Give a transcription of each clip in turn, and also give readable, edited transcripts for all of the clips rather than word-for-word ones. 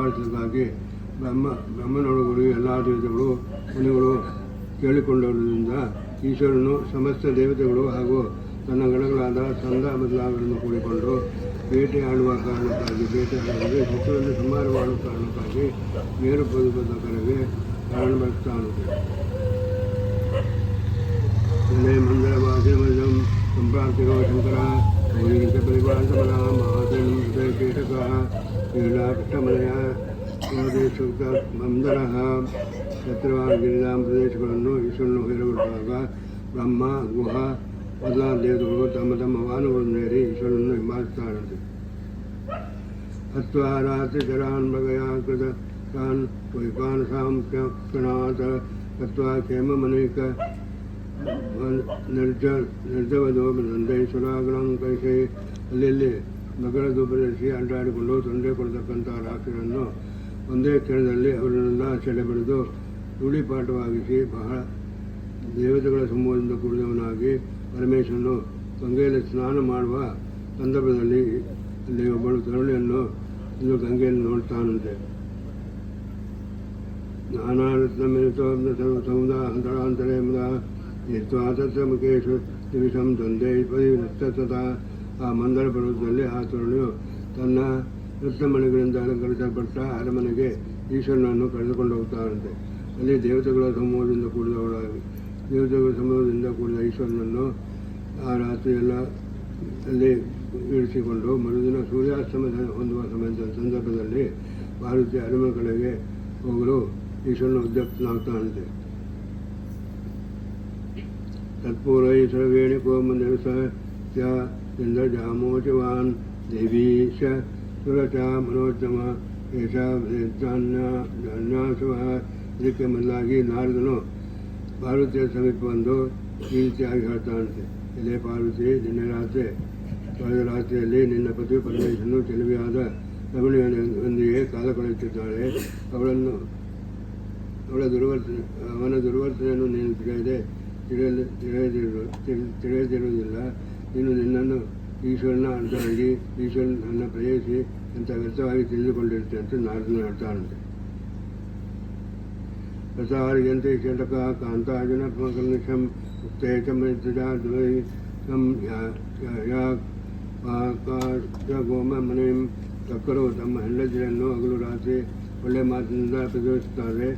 ಕಾಪಾಡಿಸೋದಕ್ಕಾಗಿ ಬ್ರಹ್ಮನೊಳಗಡೆ ಎಲ್ಲ ದೇವತೆಗಳು ಮುನಿಗಳು ಕೇಳಿಕೊಂಡಿರುವುದರಿಂದ ಈಶ್ವರನು ಸಮಸ್ತ ದೇವತೆಗಳು ಹಾಗೂ ತನ್ನ ಗಣಗಳಾದ ಸಂದ ಬದಲಾವಣೆಯನ್ನು ಕೂಡಿಕೊಂಡು ಬೇಟೆಯಾಡುವ ಕಾರಣಕ್ಕಾಗಿ ಬೇಟೆಯಾಡುವುದೇ ಶತ್ರುವನ್ನು ಸಂಹಾರ ಮಾಡುವ ಕಾರಣಕ್ಕಾಗಿ ಮೇರು ಪದದ ಕರೆಗೆ ಕಾರಣ ಬರ್ತಾನುತ್ತೆ. ಮಂದರವಾದ್ಯಮಜಂ ಸಂಪ್ರಾಪ್ತಿರೋ ಶಂಕರ ಗೌರೀಶ ಪರಿವಾರಮನ ಮಹಾತಂ ಹೃದಯಕೇಶಕ ಕ್ರೀಡಾಕೃಷ್ಣಮಲಯ ಸೂಕ್ತ ಮಂದರ ಛತ್ರವಾದ ಗಿರಿಧಾಮ ಪ್ರದೇಶಗಳನ್ನು ಈಶ್ವರನು ಹೇರಬಿಡುವಾಗ ಬ್ರಹ್ಮ ಗುಹ ಮೊದಲಾದ ದೇವತೆಗಳು ತಮ್ಮ ತಮ್ಮ ವಾಹನಗಳನ್ನು ಏರಿ ಈಶ್ವರನನ್ನು ಹಿಂಬಾಲಿಸುತ್ತಾರಂತೆ. ಹತ್ವಾ ರಾತ್ರಿ ಜರಾನ್ ಮೃಗಯ ಕೃತ ತಾನ್ ವೈಪಾನಸಾಂ ಕ್ಷಣಾತ ತತ್ವಾ ಕ್ಷೇಮಮನೇಕ ನಿರ್ಜವದೋ ನಂದೈಶ್ವರಾಗಣಂ ಕೈಸೆ ಅಲ್ಲಿ ನಗರದ್ದು ಪ್ರದೇಶಿ ಅಡ್ಡಾಡಿಕೊಂಡು ತೊಂದರೆ ಕೊಡ್ತಕ್ಕಂಥ ರಾಕ್ಷಸರನ್ನು ಒಂದೇ ಕ್ಷಣದಲ್ಲಿ ಅವರನ್ನೆಲ್ಲ ಸೆಳೆಬಡಿದು ರೂಢಿಪಾಠವಾಗಿಸಿ ಬಹಳ ದೇವತೆಗಳ ಸಮೂಹದಿಂದ ಕೂಡಿದವನಾಗಿ ಪರಮೇಶ್ವರನು ಗಂಗೆಯಲ್ಲಿ ಸ್ನಾನ ಮಾಡುವ ಸಂದರ್ಭದಲ್ಲಿ ಅಲ್ಲಿ ಒಬ್ಬಳು ತರುಣಿಯನ್ನು ಇನ್ನು ಗಂಗೆಯನ್ನು ನೋಡ್ತಾನಂತೆ. ನಾನಾರತ್ನಮಿತೋ ಸಮುದಾಂತರೇ ಮುದ ನಿತ್ವಾತತ್ರ ಮುಖೇಶು ದಿವಿಷಂ ತಂದೆ ಪರಿವೃತ್ತತ. ಆ ಮಂದರ ಪರ್ವತದಲ್ಲಿ ಆ ತರುಣಿಯು ತನ್ನ ರತ್ನಮಣಿಗಳಿಂದ ಅಲಂಕರಿಸಲ್ಪಟ್ಟ ಅರಮನೆಗೆ ಈಶ್ವರನನ್ನು ಕರೆದುಕೊಂಡು ಹೋಗ್ತಾರಂತೆ. ಅಲ್ಲಿ ದೇವತೆಗಳ ಸಮೂಹದಿಂದ ಕೂಡಿದ ಈಶ್ವರನನ್ನು ಆ ರಾತ್ರಿಯೆಲ್ಲ ಅಲ್ಲಿ ಇರಿಸಿಕೊಂಡು ಮರುದಿನ ಸೂರ್ಯಾಸ್ತಮ ಹೊಂದುವ ಸಮಯದ ಸಂದರ್ಭದಲ್ಲಿ ಪಾರ್ವತಿ ಅರಮನೆ ಕಡೆಗೆ ಹೋಗಲು ಈಶ್ವರನ ಉದ್ಯುಕ್ತನಾಗ್ತಾನಂತೆ. ತತ್ಪೂರ್ವ ಈಶ್ವರವೇಣಿಕೋ ಮಂದಿರ ಇಂದ್ರಜಾಮೋಚವಾನ್ ದೇವೀಶ ಸುರಚ ಮನೋತ್ತಮ ಏಷಾನ್ಯಾಸವ. ಇದಕ್ಕೆ ಮೊದಲಾಗಿ ನಾರದನು ಪಾರ್ವತಿಯ ಸಮೀಪ ಬಂದು ಈ ರೀತಿಯಾಗಿ ಹೇಳ್ತಾನಂತೆ. ಇಲ್ಲೇ ಪಾರ್ವತಿ, ನಿನ್ನೆ ರಾತ್ರಿಯಲ್ಲಿ ನಿನ್ನ ಪತಿ ಪರಮೇಶ್ವರನು ಚೆಲುವೆಯಾದ ರಮಣಿಯೊಂದಿಗೆ ಕಾಲ ಕಳೆಯುತ್ತಿದ್ದಾಳೆ. ಅವನ ದುರ್ವರ್ತನೆಯನ್ನು ನೀನು ತಿಳಿಯದಿರುವುದಿಲ್ಲ. ನೀನು ನಿನ್ನನ್ನು ಈಶ್ವರನ ಅರ್ಧಾಂಗಿ, ಈಶ್ವರನ ನನ್ನ ಪ್ರೇಯಸಿ ಅಂತ ವ್ಯರ್ಥವಾಗಿ ತಿಳಿದುಕೊಂಡಿರುತ್ತೆ ಅಂತ ನಾರದನು ಹೇಳ್ತಾನಂತೆ. ಪ್ರಸಾರಿಯಂತೆ ಷಟಕ ಕಾಂತಾರ್ಜುನ ಕಲ್ನಿಷಂ ಉತ್ತೇಜ ಗೋಮ ಮನೆಯಂ ತಕ್ಕರು ತಮ್ಮ ಹೆಂಡತಿಯನ್ನು ಹಗಲು ರಾತ್ರಿ ಒಳ್ಳೆ ಮಾತಿನಿಂದ ಪ್ರಚೋದಿಸುತ್ತಾರೆ.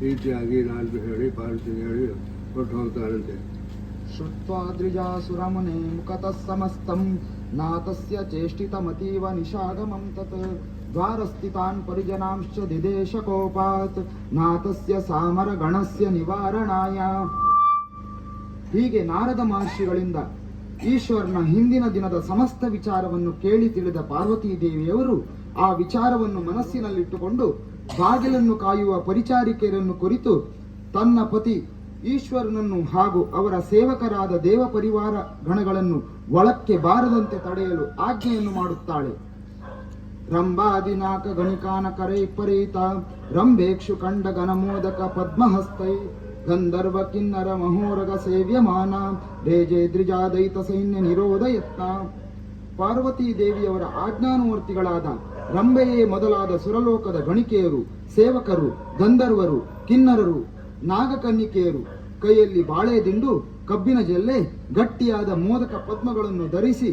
ರೀತಿಯಾಗಿ ನಾಲ್ಕು ಹೇಳಿ ಪಾರ್ವತಿಗೆ ಹೇಳಿ ಹೊರಟು ಹೋಗ್ತಾರಂತೆ. ಶ್ರುತ್ವಾ ದ್ವಿಜಾಸುರಮುನೆ ಮುಖತಃ ಸಮಸ್ತಂ ನಾತಸ್ಯ ಚೇಷ್ಟಿತಮತೀವ ನಿಶಾಗಮಂ ತತ್ ದ್ವಾರಸ್ಥಿತಾನ್ ಪರಿಜನಾಂಶ್ಚ ದಿದೇಶ ಕೋಪಾತ್ ನಾತಸ್ಯ ಸಾಮರ ಗಣಸ್ಯ ನಿವಾರಣಾಯ. ಹೀಗೆ ನಾರದ ಮಹರ್ಷಿಗಳಿಂದ ಈಶ್ವರನ ಹಿಂದಿನ ದಿನದ ಸಮಸ್ತ ವಿಚಾರವನ್ನು ಕೇಳಿ ತಿಳಿದ ಪಾರ್ವತೀ ದೇವಿಯವರು ಆ ವಿಚಾರವನ್ನು ಮನಸ್ಸಿನಲ್ಲಿಟ್ಟುಕೊಂಡು ಬಾಗಿಲನ್ನು ಕಾಯುವ ಪರಿಚಾರಿಕೆಯರನ್ನು ಕುರಿತು ತನ್ನ ಪತಿ ಈಶ್ವರನನ್ನು ಹಾಗೂ ಅವರ ಸೇವಕರಾದ ದೇವ ಪರಿವಾರ ಗಣಗಳನ್ನು ಒಳಕ್ಕೆ ಬಾರದಂತೆ ತಡೆಯಲು ಆಜ್ಞೆಯನ್ನು ಮಾಡುತ್ತಾಳೆ. ರಂಭಾದಿನಾಕ ಗಣಿಕಾನ ಕರೈ ಪರೀತ ರಂಭೇಕ್ಷು ಕಂಡ ಗಣಮೋದಕ ಪದ್ಮಹಸ್ತೈ ಗಂಧರ್ವ ಕಿನ್ನರ ಮಹೋರಗ ಸೇವ್ಯಮಾನ ರೇಜೆ ದ್ರಿಜಾದೈತ ಸೈನ್ಯ ನಿರೋಧ ಯತ್ನ. ಪಾರ್ವತೀ ದೇವಿಯವರ ಆಜ್ಞಾನುವರ್ತಿಗಳಾದ ರಂಭೆಯೇ ಮೊದಲಾದ ಸುರಲೋಕದ ಗಣಿಕೆಯರು, ಸೇವಕರು, ಗಂಧರ್ವರು, ಕಿನ್ನರರು, ನಾಗಕನ್ನಿಕೆಯರು ಕೈಯಲ್ಲಿ ಬಾಳೆ ದಿಂಡು, ಕಬ್ಬಿನ ಜಲ್ಲೆ, ಗಟ್ಟಿಯಾದ ಮೋದಕ ಪದ್ಮಗಳನ್ನು ಧರಿಸಿ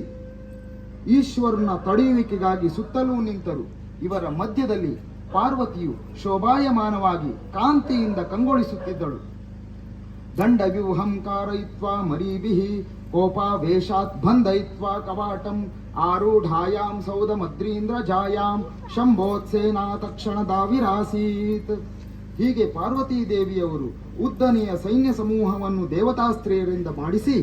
ಈಶ್ವರನ ತಡೆಯುವಿಕೆಗಾಗಿ ಸುತ್ತಲೂ ನಿಂತರು. ಇವರ ಮಧ್ಯದಲ್ಲಿ ಪಾರ್ವತಿಯು ಶೋಭಾಯಮಾನವಾಗಿ ಕಾಂತಿಯಿಂದ ಕಂಗೊಳಿಸುತ್ತಿದ್ದಳು. ದಂಡವ್ಯೂಹಂಕಾರಯಿತ್ವಾ ಮರೀಭಿಃ ಕೋಪಾವೇಶಾತ್ ಬಂಧಯಿತ್ವಾ ಕವಾಟಂ ಆರೂಢಾಯಾಂ ಸೌದಮದ್ರೀಂದ್ರ ಜಾಯಾಂ ಶಂಭೋತ್ಸೇನಾ ತಕ್ಷಣದಾವಿರಾಸೀತ್. ಹೀಗೆ ಪಾರ್ವತೀ ದೇವಿಯವರು ಉದ್ದನೆಯ ಸೈನ್ಯ ಸಮೂಹವನ್ನು ದೇವತಾಸ್ತ್ರೀಯರಿಂದ ಮಾಡಿಸಿ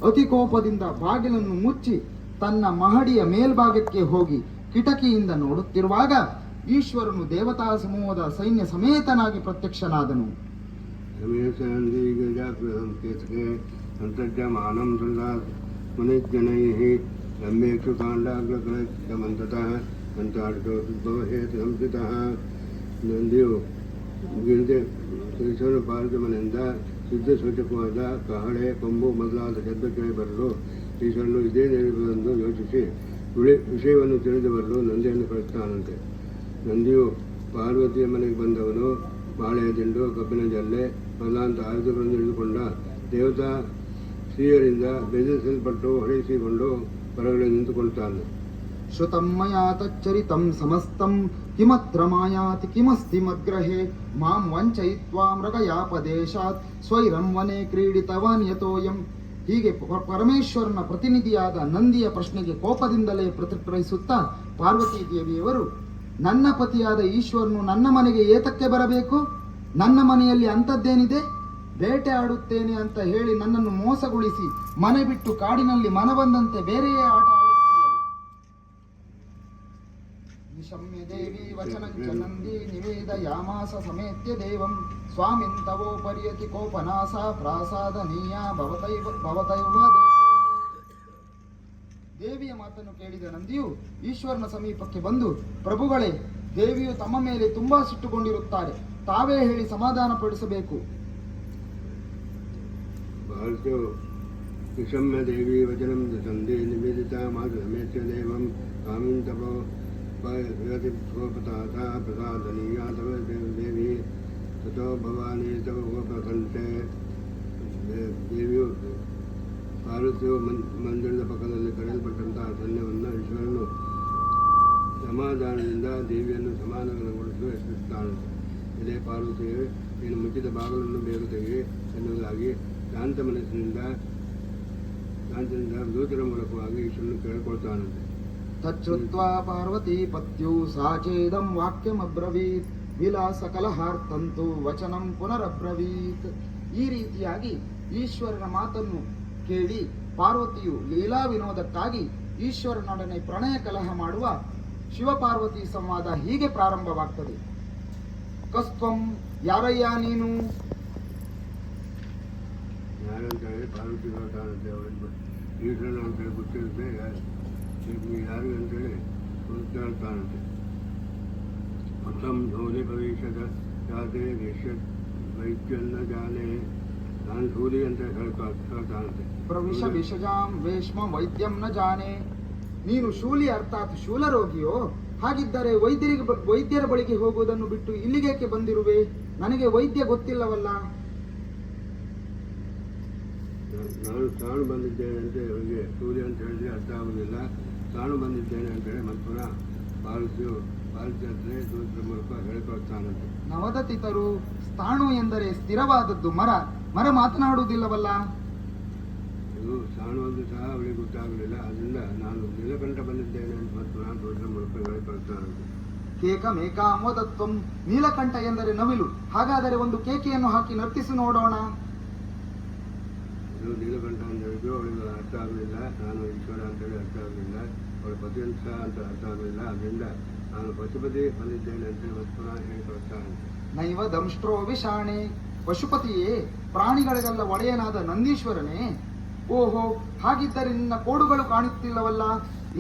ಅತಿಕೋಪದಿಂದ ಬಾಗಿಲನ್ನು ಮುಚ್ಚಿ ತನ್ನ ಮಹಡಿಯ ಮೇಲ್ಭಾಗಕ್ಕೆ ಹೋಗಿ ಕಿಟಕಿಯಿಂದ ನೋಡುತ್ತಿರುವಾಗ ಈಶ್ವರನು ದೇವತಾ ಸಮೂಹದ ಸೈನ್ಯ ಸಮೇತನಾಗಿ ಪ್ರತ್ಯಕ್ಷನಾದನು. ನಂದಿಯು ಈಶ್ವರ ಪಾರ್ವತಿ ಮನೆಯಿಂದ ಸಿದ್ಧ ಸೂಚಕವಾದ ಕಹಳೆ, ಕೊಂಬು ಮೊದಲಾದ ಶಬ್ದ ಕೇಳಿ ಬರಲು ಈಶ್ವರನು ಇದೇ ನೆನಪೆಂದು ಯೋಚಿಸಿ ವಿಷಯವನ್ನು ತಿಳಿದು ಬರಲು ನಂದಿಯನ್ನು ಕಳಿಸ್ತಾನಂತೆ. ನಂದಿಯು ಪಾರ್ವತಿಯ ಮನೆಗೆ ಬಂದವನು ಬಾಳೆಯ ದಿಂಡು, ಕಬ್ಬಿನ ಜಲ್ಲೆ ಮೊದಲಾಂತ ಆಯುಧಗಳನ್ನು ಹಿಡಿದುಕೊಂಡ ದೇವತಾ ಸ್ತ್ರೀಯರಿಂದ ಬೆದರಿಸಲ್ಪಟ್ಟು ಹೊಡೆಸಿಕೊಂಡು ಹೊರಗಡೆ ನಿಂತುಕೊಳ್ತಾನೆ. ಶ್ರುತಂ ಮಯಾ ತಚ್ಚರಿತಂ ಸಮಸ್ತಂ ಕಿಮತ್ರ ಮಾಯಾತಿ ಕಿಮಸ್ತಿ ಮಗ್ರಹೇ ಮಾಂ ವಂಚಯಿತ್ವಾ ಮೃಗಯಾಪದೇಶಾತ್ ಸ್ವೈರಂ ವನೆ ಕ್ರೀಡಿತವಾನ್ ಯತೋಯಂ. ಹೀಗೆ ಪರಮೇಶ್ವರನ ಪ್ರತಿನಿಧಿಯಾದ ನಂದಿಯ ಪ್ರಶ್ನೆಗೆ ಕೋಪದಿಂದಲೇ ಪ್ರತಿಕ್ರಿಯಿಸುತ್ತಾ ಪಾರ್ವತೀ ದೇವಿಯವರು, ನನ್ನ ಪತಿಯಾದ ಈಶ್ವರನು ನನ್ನ ಮನೆಗೆ ಏತಕ್ಕೆ ಬರಬೇಕು? ನನ್ನ ಮನೆಯಲ್ಲಿ ಅಂಥದ್ದೇನಿದೆ? ಬೇಟೆ ಆಡುತ್ತೇನೆ ಅಂತ ಹೇಳಿ ನನ್ನನ್ನು ಮೋಸಗೊಳಿಸಿ ಮನೆ ಬಿಟ್ಟು ಕಾಡಿನಲ್ಲಿ ಮನಬಂದಂತೆ ಬೇರೆಯೇ ಆಟ ಆಡುತ್ತಿರುವರು. ನಿಶಮ್ಯ ದೇವಿ ವಚನಂಚ ನಂದಿ ನಿವೇದಯಾಮಾಸ ಸಮೇತ್ಯ ದೇವಂ ಸ್ವಾಮಿನ್ ತವೋ ಪರ್ಯತಿ ಕೋಪನಾಸ ಪ್ರಾಸಾದನೀಯ ಭವತೈವ ದೇವಿಯ ಮಾತನ್ನು ಕೇಳಿದ ನಂದಿಯು ಈಶ್ವರನ ಸಮೀಪಕ್ಕೆ ಬಂದು, ಪ್ರಭುಗಳೇ, ದೇವಿಯು ತಮ್ಮ ಮೇಲೆ ತುಂಬಾ ಸಿಟ್ಟುಕೊಂಡಿರುತ್ತಾರೆ, ತಾವೇ ಹೇಳಿ ಸಮಾಧಾನ ಪಡಿಸಬೇಕು. ಭಾರತೋ ನಿಶಮ್ಯ ದೇವಿ ವಚನಂ ಸಂಧಿ ನಿವೇದಿತ ಮಾತು ಸಮೇತ್ಯ ದೇವಂ ಸ್ವಾಮಿನ್ ತಪೋ ಸ್ವಪತಾಥ ಪ್ರಸಾದನೀಯ ತವ ದೇವಿ ತಥೋ ಭವಾನಿ ತವ ಉಪಕಂಠೆ. ದೇವಿಯು ಪಾರ್ವತಿಯು ಮಂದಿರದ ಪಕ್ಕದಲ್ಲಿ ಕರೆಯಲ್ಪಟ್ಟಂತಹ ಸೈನ್ಯವನ್ನು ಈಶ್ವರನು ಸಮಾಧಾನದಿಂದ ದೇವಿಯನ್ನು ಸಮಾಧಾನಗೊಳಿಸಲು ಯತ್ನಿಸುತ್ತಾನೆ. ಇದೇ ಪಾರ್ವತಿಯು ನೀನು ಮುಚ್ಚಿದ ಬಾಗಿಲನ್ನು ಬೇಗ ತೆಗೆ ಎನ್ನುವುದಾಗಿ ಶಾಂತ ಮನಸ್ಸಿನಿಂದ ದೂತರ ಮೂಲಕವಾಗಿ ಈಶ್ವರನು ಕೇಳಿಕೊಳ್ತಾನಂತೆ. ತಚ್ಛ್ರುತ್ವಾ ಪಾರ್ವತಿ ಪತ್ಯು ಸಾಚೇದಂ ವಾಕ್ಯಮಬ್ರವೀತ್ ವಿಲಾಸ ಕಲಹಾರ್ಥಂತು ವಚನಂ ಪುನರಬ್ರವೀತ್. ಈ ರೀತಿಯಾಗಿ ಈಶ್ವರನ ಮಾತನ್ನು ಕೇಳಿ ಪಾರ್ವತಿಯು ಲೀಲಾ ವಿನೋದಕ್ಕಾಗಿ ಈಶ್ವರನೊಡನೆ ಪ್ರಣಯ ಕಲಹ ಮಾಡುವ ಶಿವಪಾರ್ವತಿ ಸಂವಾದ ಹೀಗೆ ಪ್ರಾರಂಭವಾಗ್ತದೆ. ಕಸ್ತ್ವಂ, ಯಾರಯ್ಯ ನೀನು? ಯಾರಂತೇಳಿ ಪಾರ್ವತಿ ಹೇಳ್ತಾನಂತೆ. ಅವರಿಗೆ ಈಶ್ವರನ ಅಂತೇಳಿ ಗೊತ್ತಿರುತ್ತೆ, ಯಾರು ಅಂತೇಳಿ ಹೇಳ್ತಾನಂತೆ. ಮತ್ತಂ ಧೋಲಿ ಭವಿಷ್ಯದ ಜಾತೆ ವೇಶ್ಯ ವೈದ್ಯನ್ನ ಜಾನೆ. ನಾನು ಸೂಲಿ ಅಂತ ಹೇಳ್ತಾನಂತೆ. ಪ್ರವಿಶ ವಿಷಜಾಂ ವೇಶ್ಮ ವೈದ್ಯಂ ನ ಜಾನೆ. ನೀನು ಶೂಲಿ ಅರ್ಥಾತ್ ಶೂಲರೋಗಿಯೋ? ಹಾಗಿದ್ದರೆ ವೈದ್ಯರ ಬಳಿಗೆ ಹೋಗುವುದನ್ನು ಬಿಟ್ಟು ಇಲ್ಲಿಗೇಕೆ ಬಂದಿರುವೆ? ನನಗೆ ವೈದ್ಯ ಗೊತ್ತಿಲ್ಲವಲ್ಲ. ನಾನು ತಾನು ಬಂದಿದ್ದೇನೆ ಅಂತ ಅವರಿಗೆ ಸೂಲಿ ಅಂತ ಹೇಳಿದ್ರೆ ಅರ್ಥ ಆಗುವುದಿಲ್ಲ. ತಾನು ಬಂದಿದ್ದೇನೆ ಅಂತೇಳಿ ಮತ್ತೆ ಪುನಃ ಪಾರ್ವತಿ ಹತ್ರ ಸೂತ್ರ ಮೂಲಕ ಹೇಳಿಕೊಳ್ತಾನಂತೆ. ನವದತಿತರು, ಸ್ಥಾಣು ಎಂದರೆ ಸ್ಥಿರವಾದದ್ದು, ಮರ ಮಾತನಾಡುವುದಿಲ್ಲವಲ್ಲ. ಇದು ಸ್ಥಾಣುವುದು ಸಹ ಅವಳಿಗೆ ಗೊತ್ತಾಗಲಿಲ್ಲ. ಅದರಿಂದ ನಾನು ನೀಲಕಂಠ ಬಂದಿದ್ದೇನೆ ಅಂತ ಮತ್ತೆ ಪುನಃ ಸೂತ್ರ ಮೂಲಕ ಹೇಳಿಕೊಳ್ತಾನಂತೆ. ಕೇಕಮೇಕಾಮೋದತ್ವಂ, ನೀಲಕಂಠ ಎಂದರೆ ನವಿಲು. ಹಾಗಾದರೆ ಒಂದು ಕೇಕೆಯನ್ನು ಹಾಕಿ ನರ್ತಿಸಿ ನೋಡೋಣ. ಇದು ನೀಲಕಂಠ ಅಂತ ಹೇಳಿದ್ರು ಅವಳಿಗೆ ಅರ್ಥ ಆಗಲಿಲ್ಲ. ನಾನು ಈಶ್ವರ ಅಂತೇಳಿ ಅರ್ಥ ಆಗಲಿಲ್ಲ. ಅವಳ ಪತಿಯಂಶ ಅಂತ ಅರ್ಥ ಆಗಲಿಲ್ಲ. ಅದರಿಂದ ನಾನು ಪಶುಪತಿ ಬಂದಿದ್ದೇನೆ ಅಂತ ಮತ್ತೆ ಪುನಃ ಹೇಳಿಕೊಳ್ತಾನಂತೆ. ನೈವ ದಂಷ್ಟ್ರೋ ವಿಷಾಣೆ, ಪಶುಪತಿಯೇ, ಪ್ರಾಣಿಗಳಿಗೆಲ್ಲ ಒಡೆಯನಾದ ನಂದೀಶ್ವರನೇ. ಓಹೋ, ಹಾಗಿದ್ದರೆ ನಿನ್ನ ಕೋಡುಗಳು ಕಾಣುತ್ತಿಲ್ಲವಲ್ಲ.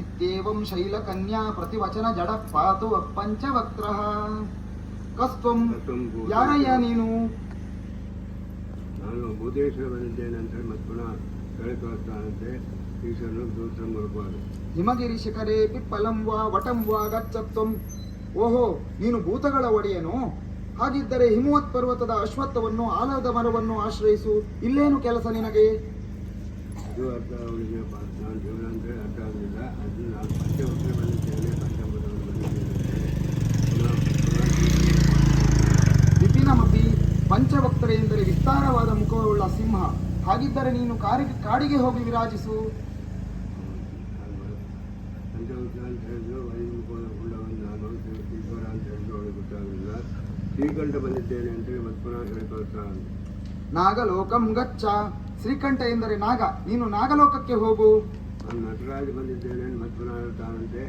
ಇತ್ಯೇವಂ ಶೈಲಕನ್ಯಾ ಪ್ರತಿವಚನ ಜಡಪಾತು ಪಂಚವಕ್ತ್ರಃ. ಕಸ್ತ್ವಂ, ಯಾರಯ್ಯ ನೀನು? ನಾನು ಭೂತೇಶ್ವರ ಬಂದಿದ್ದೇನೆ ಅಂತ ಮತ್ತೆ ಪುನಃ ಹೇಳಿಕೊಳ್ತಾನಂತೆ. ಈಶ್ವರನು ದೂತರ ಮೂಲಕವಾಗಿ ಹಿಮಗಿರಿ ಶಿಖರೇ ಪಿಪ್ಪಲಂ ವಾ ವಟಂ ವಾ ಗಚ್ಚತ್ವಂ. ಓಹೋ, ನೀನು ಭೂತಗಳ ಒಡೆಯನು? ಹಾಗಿದ್ದರೆ ಹಿಮವತ್ ಪರ್ವತದ ಅಶ್ವತ್ಥವನ್ನು, ಆಲದ ಮರವನ್ನು ಆಶ್ರಯಿಸು. ಇಲ್ಲೇನು ಕೆಲಸ ನಿನಗೆ? ಇದು ಅರ್ಥ ಅವರಿಗೆ ನಾನು ಜೀವನ ಅಂತೇಳಿ ಅರ್ಥ ಆಗಲಿಲ್ಲ. ಅದನ್ನು ನಾನು ಪಂಚವಕ್ರ ಬಂದಿದ್ದೇನೆ, ಪಂಚಭೂತಗಳು ಬಂದಿದ್ದೇನೆ. ವಿಪಿನಮಪಿ, ಪಂಚವಕ್ತರ ಎಂದರೆ ವಿಸ್ತಾರವಾದ ಮುಖವುಳ್ಳ ಸಿಂಹ. ಹಾಗಿದ್ದರೆ ನೀನು ಕಾಡಿಗೆ ಹೋಗಿ ವಿರಾಜಿಸು. ಪಂಚವಕ್ರ ಅಂತ ಹೇಳಿದ್ರು, ಐದು ಉಳ್ಳವನು ನಾನು ಈಶ್ವರ ಅಂತ ಹೇಳಿದ್ರು ಅವಳಿಗೆ ಗೊತ್ತಾಗಲಿಲ್ಲ. ಶ್ರೀಕಂಠ ಬಂದಿದ್ದೇನೆ ಅಂತೇಳಿ ಮತ್ತೆ ಪುನಃ ಹೇಳಿಕೊಳ್ತಾನೆ. ನಾಗಲೋಕಂ ಗಚ್ಚ, ಶ್ರೀಕಂಠ ಎಂದರೆ ನಾಗ. ನೀನು ನಾಗಲೋಕಕ್ಕೆ ಹೋಗು. ನಾನು ನಟರಾಜ ಬಂದಿದ್ದೇನೆ ಮತ್ತೆ ಪುನಃ ಹೇಳ್ತಾನಂತೆ.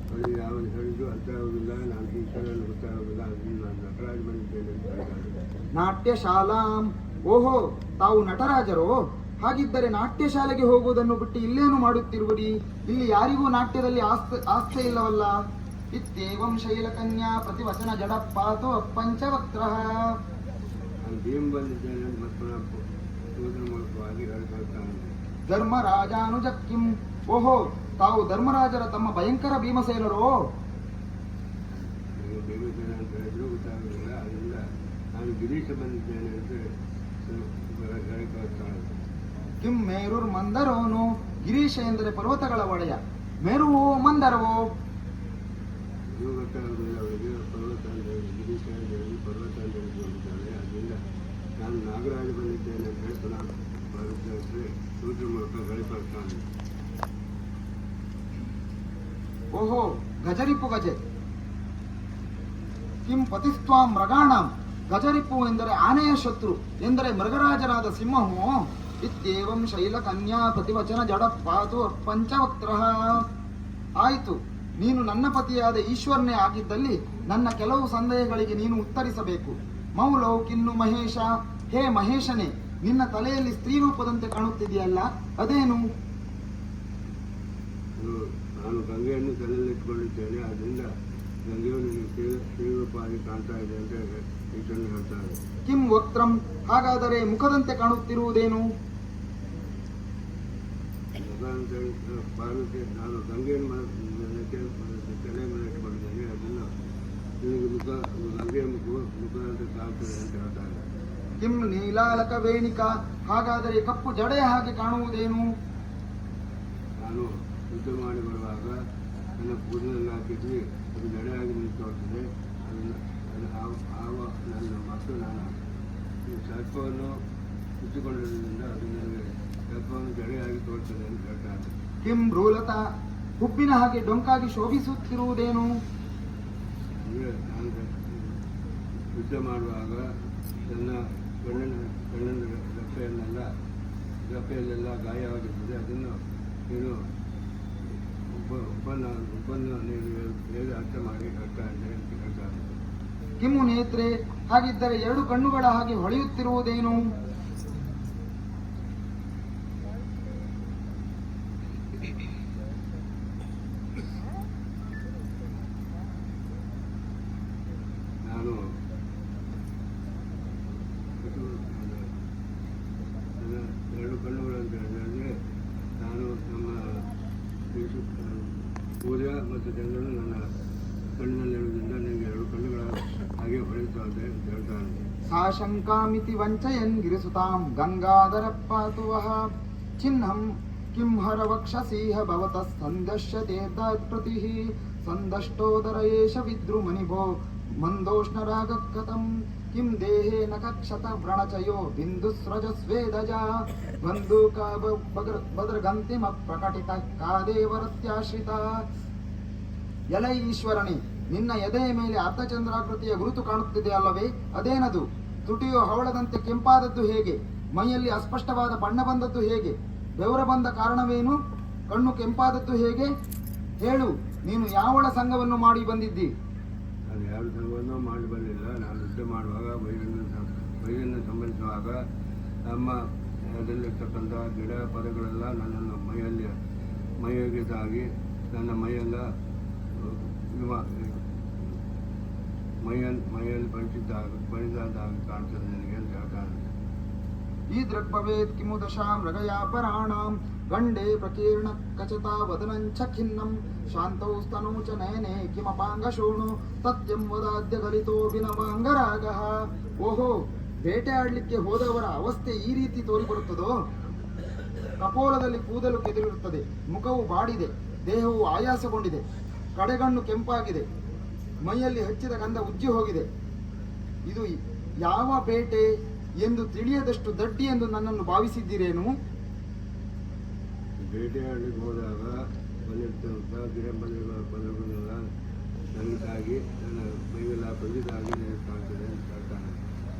ಅವರಿಗೆ ಯಾವುದು ಹೇಳಿದ್ರು ಅರ್ಥ ಆಗುವುದಿಲ್ಲ. ನಾನು ಈಶ್ವರನ್ನು ಗೊತ್ತಾಗುವುದಿಲ್ಲ. ಅದನ್ನು ನಾನು ನಟರಾಜ ಬಂದಿದ್ದೇನೆ ಅಂತ ಹೇಳ್ತಾನೆ. ನಾಟ್ಯಶಾಲಾಂ, ಓಹೋ, ತಾವು ನಟರಾಜರೋ? ಹಾಗಿದ್ದರೆ ನಾಟ್ಯಶಾಲೆಗೆ ಹೋಗುವುದನ್ನು ಬಿಟ್ಟು ಇಲ್ಲೇನು ಮಾಡುತ್ತಿರುವಿರಿ? ಇಲ್ಲಿ ಯಾರಿಗೂ ನಾಟ್ಯದಲ್ಲಿ ಆಸ್ಥೆ ಇಲ್ಲವಲ್ಲ. ಇತ್ಯೇವಂ ಶೈಲಕನ್ಯಾ ಪ್ರತಿವಚನ ಜಡಪಾತು ಪಂಚವಕ್ತ್ರಃ. ನಾನು ಭೀಮ್ ಬಂದಿದ್ದೇನೆ ಮತ್ತೆ ಪುನಃ ಸೂತ್ರ ಮೂಲಕವಾಗಿ ಹೇಳ್ಕೊಳ್ತಾನೆ. ಧರ್ಮರಾಜಾನುಜಕ್ಕಿಂ, ಓಹೋ, ತಾವು ಧರ್ಮರಾಜರ ತಮ್ಮ ಭಯಂಕರ ಭೀಮಸೇನರೋ? ಭೀಮಸೇನ ಅಂತ ಹೇಳಿ ಗಿರೀಶ ಬಂದಿದ್ದೇನೆ ಅಂತ ಹೇಳಿ ಕಳಿಸ್ತಾಳೆ. ಕಿಂ ಮೇರುರ್ ಮಂದರೋನು, ಗಿರೀಶ ಎಂದರೆ ಪರ್ವತಗಳ ಒಡೆಯ, ಮೇರುವೋ ಮಂದರವೋ? ಇದು ಗೊತ್ತಾಗುವುದಿಲ್ಲ ಅವರಿಗೆ. ಪರ್ವತ ಅಂತ ಹೇಳಿ ಗಿರೀಶ ಅಂತ ಹೇಳಿ ಪರ್ವತ ಅಂತ ಹೇಳಿಕೊಂಡಿದ್ದಾಳೆ. ಅದರಿಂದ ನಾನು ನಾಗರಾಜ ಬಂದಿದ್ದೇನೆ ಅಂತ ಹೇಳಿ ಪುನಃ ಬರುತ್ತೇನೆ ಸೂತ್ರ ಮೂಲಕ ಗಳಿಪಡ್ತಾನೆ. ಓಹೋ ಗಜರಿಪು ಗಜೆ. ಕಿಂ ಪತಿಸ್ತ್ವಾಂ ಮೃಗಾಣಾಂ, ಗಜರಿಪು ಎಂದರೆ ಆನೆಯ ಶತ್ರು ಎಂದರೆ ಮೃಗರಾಜನಾದ ಸಿಂಹವು. ಇತ್ಯೇವಂ ಶೈಲಕನ್ಯಾ ಪ್ರತಿವಚನ ಜಡಪಾತು ಪಂಚವಕ್ತ್ರಃ. ಆಯಿತು, ನೀನು ನನ್ನ ಪತಿಯಾದ ಈಶ್ವರನೇ ಆಗಿದ್ದಲ್ಲಿ ನನ್ನ ಕೆಲವು ಸಂದೇಹಗಳಿಗೆ ನೀನು ಉತ್ತರಿಸಬೇಕು. ಮೌಲೌ ಕಿನ್ನು ಮಹೇಶ, ಹೇ ಮಹೇಶನೇ, ನಿನ್ನ ತಲೆಯಲ್ಲಿ ಸ್ತ್ರೀ ರೂಪದಂತೆ ಕಾಣುತ್ತಿದೆಯಲ್ಲ, ಅದೇನು? ನಾನು ಗಂಗೆಯನ್ನು ತಲೆಯಲ್ಲಿಟ್ಟುಕೊಂಡಿದ್ದೇನೆ, ಅದರಿಂದ ಗಂಗೆಯು ನಿನಗೆ ಶ್ರೀರೂಪವಾಗಿ ಕಾಣ್ತಾ ಇದೆ ಅಂತ ಈಶ್ವರನು ಹೇಳ್ತಾರೆ. ಕಿಂ ವಕ್ತ್ರಂ, ಹಾಗಾದರೆ ಮುಖದಂತೆ ಕಾಣುತ್ತಿರುವುದೇನು? ಪಾರ್ವತಿ, ನಾನು ಗಂಗೆಯನ್ನು ತಲೆ ಮೇಲೆ ಇಟ್ಕೊಂಡಿದ್ದೇನೆ, ಅದನ್ನು ನಿನಗೆ ಗಂಗೆಯ ಮುಖದಂತೆ ಕಾಣ್ತದೆ ಅಂತ ಹೇಳ್ತಾರೆ. ಕಿಂ ನೀಲಾಲಕ ವೇಣಿಕ, ಹಾಗಾದರೆ ಕಪ್ಪು ಜಡೆಯ ಹಾಗೆ ಕಾಣುವುದೇನು? ನಾನು ಯುದ್ಧ ಮಾಡಿ ಬರುವಾಗ ನನ್ನ ಕೂದಲೆಲ್ಲ ಹಾಕಿದ್ವಿ, ಅದು ಜಡೆಯಾಗಿ ನಿಂತುಕೊಳ್ತದೆ. ನನ್ನ ಮಕ್ಕಳು ನಾನು ಸರ್ಪವನ್ನು ಸುತ್ತಿಕೊಂಡಿರೋದ್ರಿಂದ ಅದು ನನಗೆ ಸರ್ಪವನ್ನು ಜಡೆಯಾಗಿ ತೋರ್ತದೆ ಅಂತ ಹೇಳ್ತಾರೆ. ಕಿಂ ರೂಲತ, ಹುಬ್ಬಿನ ಹಾಗೆ ಡೊಂಕಾಗಿ ಶೋಭಿಸುತ್ತಿರುವುದೇನು? ಅಂದರೆ ನಾನು ಯುದ್ಧ ಮಾಡುವಾಗ ನನ್ನ ಕಣ್ಣಿನ ದಪ್ಪೆಯಲ್ಲೆಲ್ಲ ಗಾಯವಾಗಿರ್ತದೆ, ಅದನ್ನು ನೀನು ಒಬ್ಬನ್ನು ನೀನು ಹೇಗೆ ಅರ್ಥ ಮಾಡಿ ಹೇಳ್ತಾ ಇದ್ದೆ ಅಂತ ಹೇಳ್ತಾರೆ. ಕಿಮು ನೇತ್ರೆ, ಹಾಗಿದ್ದರೆ ಎರಡು ಕಣ್ಣುಗಳ ಹಾಗೆ ಹೊಳೆಯುತ್ತಿರುವುದೇನು? ನಾನು ನನ್ನ ಎರಡು ಕಣ್ಣುಗಳು ಅಂತ ಹೇಳಿದ್ರೆ ನಾನು ನಮ್ಮ ಸೂರ್ಯ ಮತ್ತು ಚಂದ್ರನು ನನ್ನ ಕಣ್ಣಿನಲ್ಲಿರುವುದರಿಂದ ನನಗೆ ಎರಡು ಕಣ್ಣುಗಳ ಹಾಗೆ ಹೊಳೆಯುತ್ತದೆ ಅಂತ ಹೇಳ್ತಾರೆ. ಸಾ ಶಂಕಾಮಿತಿ ವಂಚಯನ್ ಗಿರಿಸುತಾಂ ಗಂಗಾಧರ ಪಾತು ವಃ ಚಿಹ್ನಂ ಕಿಂ ಹರ ವಕ್ಷಸೀಹ ಭವತಃ ಸಂದಶ್ಯತೆ ತತ್ಪ್ರತಿಃ ಸಂದಷ್ಟೋದರ ಏಷ ವಿದ್ರುಮನಿಭೋ ಮಂದೋಷ್ಣರಾಗಕಥಂ ಕಿಂ ದೇಹೇನ ಕಕ್ಷತ ವ್ರಣಚಯೋ ಬಿಂದುಸ್ರಜಸ್ವೇದಜ ಬಂಧೂಕ ಭದ್ರಗಂತಿಮ ಪ್ರಕಟಿತ ಕಾದೇವರತ್ಯಾಶ್ರಿತ. ಎಲೈ ಈಶ್ವರನೇ, ನಿನ್ನ ಎದೆಯ ಮೇಲೆ ಅರ್ಧಚಂದ್ರಾಕೃತಿಯ ಗುರುತು ಕಾಣುತ್ತಿದೆ ಅಲ್ಲವೇ, ಅದೇನದು? ತುಟಿಯು ಹವಳದಂತೆ ಕೆಂಪಾದದ್ದು ಹೇಗೆ? ಮೈಯಲ್ಲಿ ಅಸ್ಪಷ್ಟವಾದ ಬಣ್ಣ ಬಂದದ್ದು ಹೇಗೆ? ಬೆವರ ಬಂದ ಕಾರಣವೇನು? ಕಣ್ಣು ಕೆಂಪಾದದ್ದು ಹೇಗೆ? ಹೇಳು, ನೀನು ಯಾವಳ ಸಂಘವನ್ನು ಮಾಡಿ ಬಂದಿದ್ದಿ? ನಾನು ಯಾವ ಸಂಘವನ್ನು ಮಾಡಿ ಬಂದಿಲ್ಲ. ನಾನು ಯುದ್ಧ ಮಾಡುವಾಗ ವೈರನ್ನು ಸಂಬಂಧಿಸುವಾಗ ನಮ್ಮ ಅದರಲ್ಲಿರ್ತಕ್ಕಂಥ ಗಿಡ ಪದಗಳೆಲ್ಲ ನನ್ನನ್ನು ಮೈಯಲ್ಲಿ ತಾಗಿ ನನ್ನ ಮೈಯಲ್ಲಿ ಬಣಿದಾಗಿ ಕಾಣ್ತದೆ ನನಗೆ ಅಂತ ಹೇಳ್ತಾರೆ. ಈ ದೃಗ್ಭವೇತ್ ಕಿಮು ದಶಾ ಮೃಗಯಾ ಪರಾಣಾಂ ಗಂಡೇ ಪ್ರಕೀರ್ಣ ಕಚತಾ ವದನಂಚ ಖಿನ್ನಂ ಶಾಂತೌ ಸ್ತನೌ ಚ ನಯನೆ ಕಿಮಪಾಂಗ ಶೋಣು ಸತ್ಯಂ ವದಾದ್ಯ ಗಲಿತೋ ವಿನವಾಂಗರಾಗಃ. ಓಹೋ, ಬೇಟೆಯಾಡಲಿಕ್ಕೆ ಹೋದವರ ಅವಸ್ಥೆ ಈ ರೀತಿ ತೋರಿಬರುತ್ತದೋ? ಕಪೋಲದಲ್ಲಿ ಕೂದಲು ಕೆದರಿರುತ್ತದೆ, ಮುಖವು ಬಾಡಿದೆ, ದೇಹವು ಆಯಾಸಗೊಂಡಿದೆ, ಕಡೆಗಣ್ಣು ಕೆಂಪಾಗಿದೆ, ಮೈಯಲ್ಲಿ ಹಚ್ಚಿದ ಗಂಧ ಉಜ್ಜಿ ಹೋಗಿದೆ. ಇದು ಯಾವ ಬೇಟೆ ಎಂದು ತಿಳಿಯದಷ್ಟು ದಡ್ಡಿ ಎಂದು ನನ್ನನ್ನು ಭಾವಿಸಿದ್ದೀರೇನು? ಬೇಟೆಯಾಡಲಿಕ್ಕೆ ಹೋದಾಗ ಬಂದಿರ್ತಂಥ ಗಿಡ ಪದಗಳೆಲ್ಲ ನನಗಾಗಿ ನನ್ನ ಮೈಗೆಲ್ಲ ಬಂದಿದ್ದಾಗಿ ಕಾಣ್ತದೆ ಅಂತ ಹೇಳ್ತಾನೆ.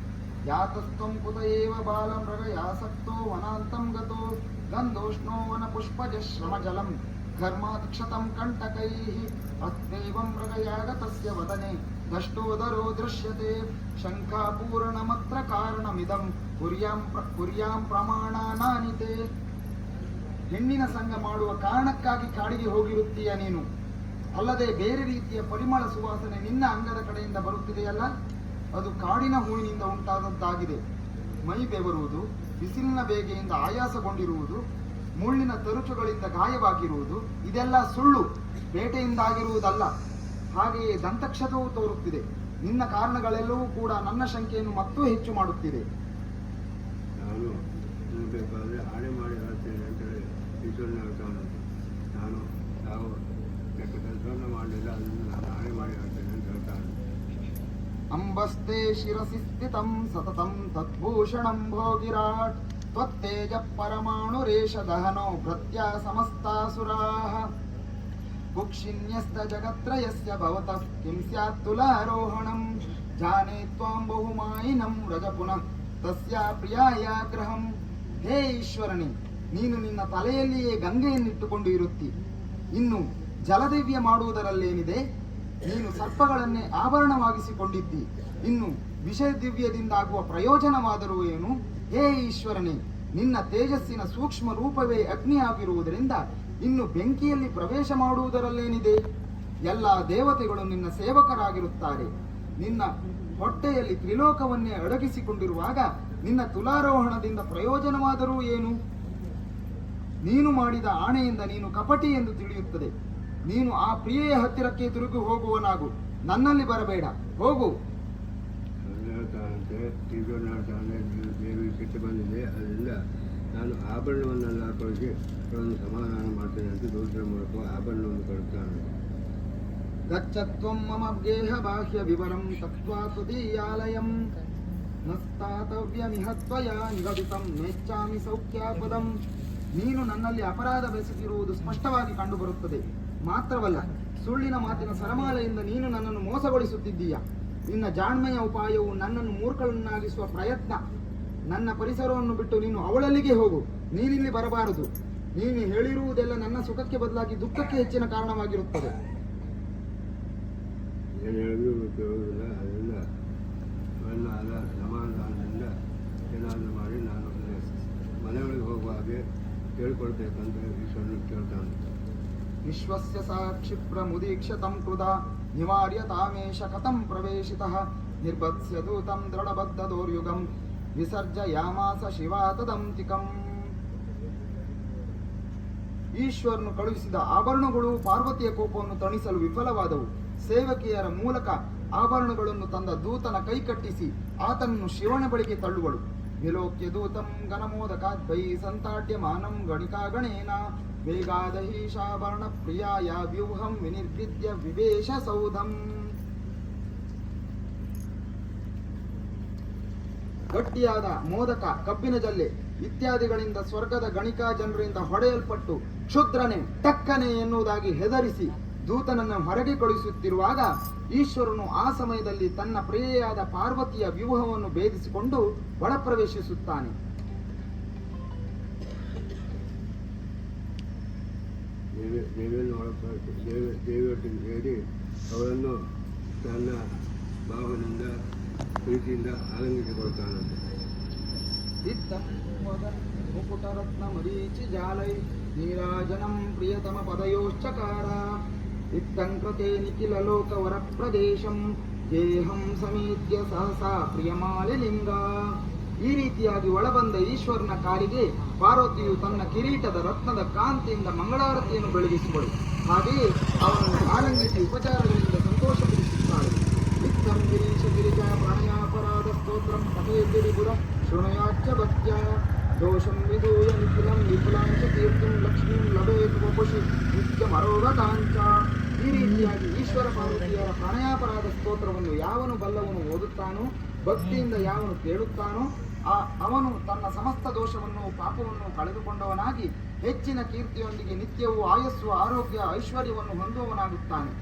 ಯಾತಸ್ತ್ವಂ ಕುತ ಏವ ಬಾಲ ಮೃಗಯಾಸಕ್ತೋ ವನಾಂತಂ ಗತೋ ಗಂಧೋಷ್ಣೋ ವನ ಪುಷ್ಪಜ ಶ್ರಮಜಲಂ ಘರ್ಮಾತಿಕ್ಷತಂ ಕಂಟಕೈಃ ಅಸ್ತೇವಂ ಮೃಗಯಾಗತಸ್ಯ ವದನೆ ದಷ್ಟೋದರೋ ದೃಶ್ಯತೆ ಶಂಖಾಪೂರ್ಣಮತ್ರ ಕಾರಣಮಿದಂ ಕುರ್ಯಾಂ ಪ್ರಮಾಣಾನಾನಿತೆ. ಹೆಣ್ಣಿನ ಸಂಘ ಮಾಡುವ ಕಾರಣಕ್ಕಾಗಿ ಕಾಡಿಗೆ ಹೋಗಿರುತ್ತೀಯ ನೀನು, ಅಲ್ಲದೆ ಬೇರೆ ರೀತಿಯ ಪರಿಮಳ ಸುವಾಸನೆ ನಿನ್ನ ಅಂಗದ ಕಡೆಯಿಂದ ಬರುತ್ತಿದೆಯಲ್ಲ, ಅದು ಕಾಡಿನ ಹೂವಿನಿಂದ ಉಂಟಾದದ್ದಾಗಿದೆ. ಮೈ ಬೆವರುವುದು, ಬಿಸಿಲಿನ ಬೇಗೆಯಿಂದ ಆಯಾಸಗೊಂಡಿರುವುದು, ಮುಳ್ಳಿನ ತರುಚುಗಳಿಂದ ಗಾಯವಾಗಿರುವುದು ಇದೆಲ್ಲ ಸುಳ್ಳು, ಬೇಟೆಯಿಂದಾಗಿರುವುದಲ್ಲ. ಹಾಗೆಯೇ ದಂತಕ್ಷತವೂ ತೋರುತ್ತಿದೆ. ನಿನ್ನ ಕಾರಣಗಳೆಲ್ಲವೂ ಕೂಡ ನನ್ನ ಶಂಕೆಯನ್ನು ಮತ್ತೂ ಹೆಚ್ಚು ಮಾಡುತ್ತಿದೆ. ನಾನು ಬೇಕಾದರೆ ಆಣೆ ಮಾಡಿ ಹೇಳ್ತೇನೆ ಅಂತೇಳಿ ಈಶ್ವರನ ಹೇಳ್ತಾನೆ. ನಾನು ಯಾವ ಕೆಟ್ಟ ಕೆಲಸವನ್ನು ಮಾಡಲಿಲ್ಲ, ಅದನ್ನು ನಾನು ಆಣೆ ಮಾಡಿ ಹೇಳ್ತೇನೆ ಅಂತ ಹೇಳ್ತಾನೆ. ಅಂಬಸ್ತೆ ಶಿರಸಿ ಸ್ಥಿತಂ ಸತತಂ ತದ್ಭೂಷಣಂ ಭೋಗಿರಾಟ್ ತ್ವತ್ತೇಜ ಪರಮಾಣುರೇಷ ದಹನೋ ಭೃತ್ಯ ಸಮಸ್ತಾಸುರಾಃ ಕುಕ್ಷಿನ್ಯಸ್ತ ಜಗತ್ರಯಸ್ಯ ಭವತಃ ಕಿಂ ಸ್ಯಾತ್ ತುಲಾರೋಹಣಂ ಜಾನೇ ತ್ವಾಂ ಬಹುಮಾಯಿನಂ ರಜ ಪುನಃ ತಸ್ಯ ಪ್ರಿಯಾಯಾಗ್ರಹಂ. ಹೇ ಈಶ್ವರನೇ, ನೀನು ನಿನ್ನ ತಲೆಯಲ್ಲಿಯೇ ಗಂಗೆಯನ್ನಿಟ್ಟುಕೊಂಡು ಇರುತ್ತಿ. ಇನ್ನು ಜಲದಿವ್ಯ ಮಾಡುವುದರಲ್ಲೇನಿದೆ? ನೀನು ಸರ್ಪಗಳನ್ನೇ ಆಭರಣವಾಗಿಸಿಕೊಂಡಿದ್ದಿ. ಇನ್ನು ವಿಷಯ ದಿವ್ಯದಿಂದಾಗುವ ಪ್ರಯೋಜನವಾದರೂ ಏನು? ಹೇ ಈಶ್ವರನೇ, ನಿನ್ನ ತೇಜಸ್ಸಿನ ಸೂಕ್ಷ್ಮ ರೂಪವೇ ಅಗ್ನಿಯಾಗಿರುವುದರಿಂದ ಇನ್ನು ಬೆಂಕಿಯಲ್ಲಿ ಪ್ರವೇಶ ಮಾಡುವುದರಲ್ಲೇನಿದೆ? ಎಲ್ಲ ದೇವತೆಗಳು ನಿನ್ನ ಸೇವಕರಾಗಿರುತ್ತಾರೆ. ನಿನ್ನ ಹೊಟ್ಟೆಯಲ್ಲಿ ತ್ರಿಲೋಕವನ್ನೇ ಅಡಗಿಸಿಕೊಂಡಿರುವಾಗ ನಿನ್ನ ತುಲಾರೋಹಣದಿಂದ ಪ್ರಯೋಜನವಾದರೂ ಏನು? ನೀನು ಮಾಡಿದ ಆಣೆಯಿಂದ ನೀನು ಕಪಟಿ ಎಂದು ತಿಳಿಯುತ್ತದೆ. ನೀನು ಆ ಪ್ರಿಯೆಯ ಹತ್ತಿರಕ್ಕೆ ತಿರುಗಿ ಹೋಗುವನಾಗು, ನನ್ನಲ್ಲಿ ಬರಬೇಡ, ಹೋಗು. ಹೇಳ್ತಾನಂತೆ ಈಶ್ವರನ ಹೇಳ್ತಾನೆ, ದೇವಿ ಸಿಟ್ಟು ಬಂದಿದೆ, ಅದರಿಂದ ನಾನು ಆಭರಣವನ್ನೆಲ್ಲ ಕಳಿಸಿ ಅವರನ್ನು ಸಮಾಧಾನ ಮಾಡ್ತೇನೆ ಅಂತ ದೂತರ ಮೂಲಕ ಆಭರಣವನ್ನು ಕಳಿಸ್ತಾನೆ. ಗಚ್ಚತ್ವಂ ಮಮ ಗೇಹ ಬಾಹ್ಯ ವಿವರಂ ತತ್ವಾ ತ್ವದೀಯಾಲಯಂ ನಸ್ತಾತವ್ಯಮಿಹ ತ್ವಯಾ ನಿಗದಿತಂ ನೇಚ್ಛಾಮಿ ಸೌಖ್ಯಾಪದಂ. ನೀನು ನನ್ನಲ್ಲಿ ಅಪರಾಧ ಬೆಸಗಿರುವುದು ಸ್ಪಷ್ಟವಾಗಿ ಕಂಡುಬರುತ್ತದೆ. ಮಾತ್ರವಲ್ಲ, ಸುಳ್ಳಿನ ಮಾತಿನ ಸರಮಾಲೆಯಿಂದ ನೀನು ನನ್ನನ್ನು ಮೋಸಗೊಳಿಸುತ್ತಿದ್ದೀಯ. ನಿನ್ನ ಜಾಣ್ಮೆಯ ಉಪಾಯವು ನನ್ನನ್ನು ಮೂರ್ಖಳನ್ನಾಗಿಸುವ ಪ್ರಯತ್ನ. ನನ್ನ ಪರಿಸರವನ್ನು ಬಿಟ್ಟು ನೀನು ಅವಳಲ್ಲಿಗೆ ಹೋಗು, ನೀನಿಲ್ಲಿ ಬರಬಾರದು. ನೀನು ಹೇಳಿರುವುದೆಲ್ಲ ನನ್ನ ಸುಖಕ್ಕೆ ಬದಲಾಗಿ ದುಃಖಕ್ಕೆ ಹೆಚ್ಚಿನ ಕಾರಣವಾಗಿರುತ್ತದೆ. ಏನು ಹೇಳಿದ್ರು ಕೇಳುವುದಿಲ್ಲ, ಅದರಿಂದ ನನ್ನ ಆದ ಸಮಾಧಾನದಿಂದ ಏನಾದರೂ ಮಾಡಿ ನಾನು ಮನೆಯೊಳಗೆ ಹೋಗುವ ಹಾಗೆ ಕೇಳ್ಕೊಳ್ಬೇಕಂತ ಈಶ್ವರನು ಕೇಳ್ತಾನೆ. ವಿಶ್ವಸ್ಯ ಸಾಕ್ಷಿ ಪ್ರಮುದೀಕ್ಷತಂ ಕೃತ ನಿವಾರ್ಯ ತಾಮೇಶ ಕಥಂ ಪ್ರವೇಶಿತಃ ನಿರ್ಬತ್ಸ್ಯ ದೂತಂ ದೃಢಬದ್ಧದೋರ್ಯುಗಂ ವಿಸರ್ಜಯಾಮಾಸ ಶಿವಾ ತದಂತಿಕಂ. ಈಶ್ವರನು ಕಳುಹಿಸಿದ ಆಭರಣಗಳು ಪಾರ್ವತಿಯ ಕೋಪವನ್ನು ತಣಿಸಲು ವಿಫಲವಾದವು. ಸೇವಕಿಯರ ಮೂಲಕ ಆಭರಣಗಳನ್ನು ತಂದ ದೂತನ ಕೈ ಕಟ್ಟಿಸಿ ಆತನನ್ನು ಶಿವನ ಬಳಿಗೆ ತಳ್ಳುವಳು. ವಿಲೋಕ್ಯ ದೂತಂ ಘನಮೋದಕಾದ್ವೈ ಸಂತಾಡ್ಯಮಾನಂ ಗಣಿಕಾಗಣೇನ ವೇಗಾದಹೀಶಾಭರಣ ಪ್ರಿಯಾಯ ವ್ಯೂಹಂ ವಿನಿರ್ವಿದ್ಯ ವಿವೇಶ ಸೌಧಂ. ಗಟ್ಟಿಯಾದ ಮೋದಕ, ಕಬ್ಬಿನ ಜಲ್ಲೆ ಇತ್ಯಾದಿಗಳಿಂದ ಸ್ವರ್ಗದ ಗಣಿಕಾ ಜನರಿಂದ ಹೊಡೆಯಲ್ಪಟ್ಟು ಕ್ಷುದ್ರನೆ ಟಕ್ಕನೆ ಎನ್ನುವುದಾಗಿ ಹೆದರಿಸಿ ದೂತನನ್ನು ಹೊರಗೆ ಕಳುಹಿಸುತ್ತಿರುವಾಗ ಈಶ್ವರನು ಆ ಸಮಯದಲ್ಲಿ ತನ್ನ ಪ್ರಿಯೆಯಾದ ಪಾರ್ವತಿಯ ವ್ಯೂಹವನ್ನು ಭೇದಿಸಿಕೊಂಡು ಒಳಪ್ರವೇಶಿಸುತ್ತಾನೆ. ದೇವಿಯೊಟ್ಟಿಗೆ ಸೇರಿ ಅವರನ್ನು ತನ್ನ ಭಾವನೆಯಿಂದ ಪ್ರೀತಿಯಿಂದ ಆಲಂಗಿಸಿಕೊಳ್ತಾನಂತೆ. ಮುಕುಟರತ್ನ ಮರೀಚಿ ಜಾಲೈ ನೀರಾಜನಂ ಪ್ರಿಯತಮ ಪದಯೋಶ್ಚಕಾರ ಇತ್ತಂಕೃತೆ ನಿಖಿಲ ಲೋಕವರ ಪ್ರದೇಶಂ ದೇಹಂ ಸಮೀತ್ಯ ಸಹಸಾ ಪ್ರಿಯಮಾಲಿಲಿಂಗ. ಈ ರೀತಿಯಾಗಿ ಒಳಬಂದ ಈಶ್ವರನ ಕಾಲಿಗೆ ಪಾರ್ವತಿಯು ತನ್ನ ಕಿರೀಟದ ರತ್ನದ ಕಾಂತಿಯಿಂದ ಮಂಗಳಾರತಿಯನ್ನು ಬೆಳಗಿಸುವಳು. ಹಾಗೆಯೇ ಅವನನ್ನು ಆನಂದಿಸಿ ಉಪಚಾರಗಳಿಂದ ಸಂತೋಷಪಡಿಸುತ್ತಾಳೆ. ಇತ್ತಂ ಗಿರೀಶ ಗಿರಿಜಾ ಪ್ರಣಯಾಪರಾಧ ಸ್ತೋತ್ರಂ ಪಠೇತಿರಿಪುರ ಶೃಣಯಾಚ್ಚ ಭಕ್ತ್ಯ ದೋಷಂ ವಿಧೂಯ ನಿಖಿಲಂ ವಿಪುಲಾಂಚ ಕೀರ್ತಿಂ ಲಕ್ಷ್ಮೀಂ ಲಭೇತ್ ವಪುಷಿ ನಿತ್ಯಮರೋಗತಾಂಚ. ಈ ರೀತಿಯಾಗಿ ಈಶ್ವರ ಪಾರ್ವತಿಯರ ಪ್ರಣಯಾಪರಾಧ ಸ್ತೋತ್ರವನ್ನು ಯಾವನು ಬಲ್ಲವನು ಓದುತ್ತಾನೋ, ಭಕ್ತಿಯಿಂದ ಯಾವನು ಕೇಳುತ್ತಾನೋ ಅವನು ತನ್ನ ಸಮಸ್ತ ದೋಷವನ್ನು ಪಾಪವನ್ನು ಕಳೆದುಕೊಂಡವನಾಗಿ ಹೆಚ್ಚಿನ ಕೀರ್ತಿಯೊಂದಿಗೆ ನಿತ್ಯವೂ ಆಯಸ್ಸು ಆರೋಗ್ಯ ಐಶ್ವರ್ಯವನ್ನು ಹೊಂದುವವನಾಗುತ್ತಾನೆ.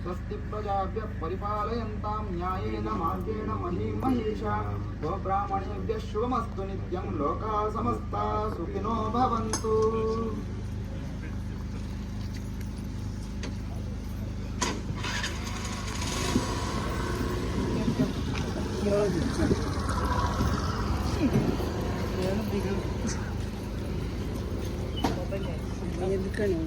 ಸ್ವಸ್ತಿ ಪ್ರಜಾಭ್ಯ ಪರಿಪಾಲಯಂತಾಂ ನ್ಯಾಯೇನ ಮಾರ್ಗೇಣ ಮಹೀಂ ಮಹೇಶ ಗೋಬ್ರಾಹ್ಮಣೇಭ್ಯ ಶುಭಮಸ್ತು ನಿತ್ಯಂ ಲೋಕಾ ಸಮಸ್ತಾ ಸುಖಿನೋ ಭವಂತು. ఎందుకని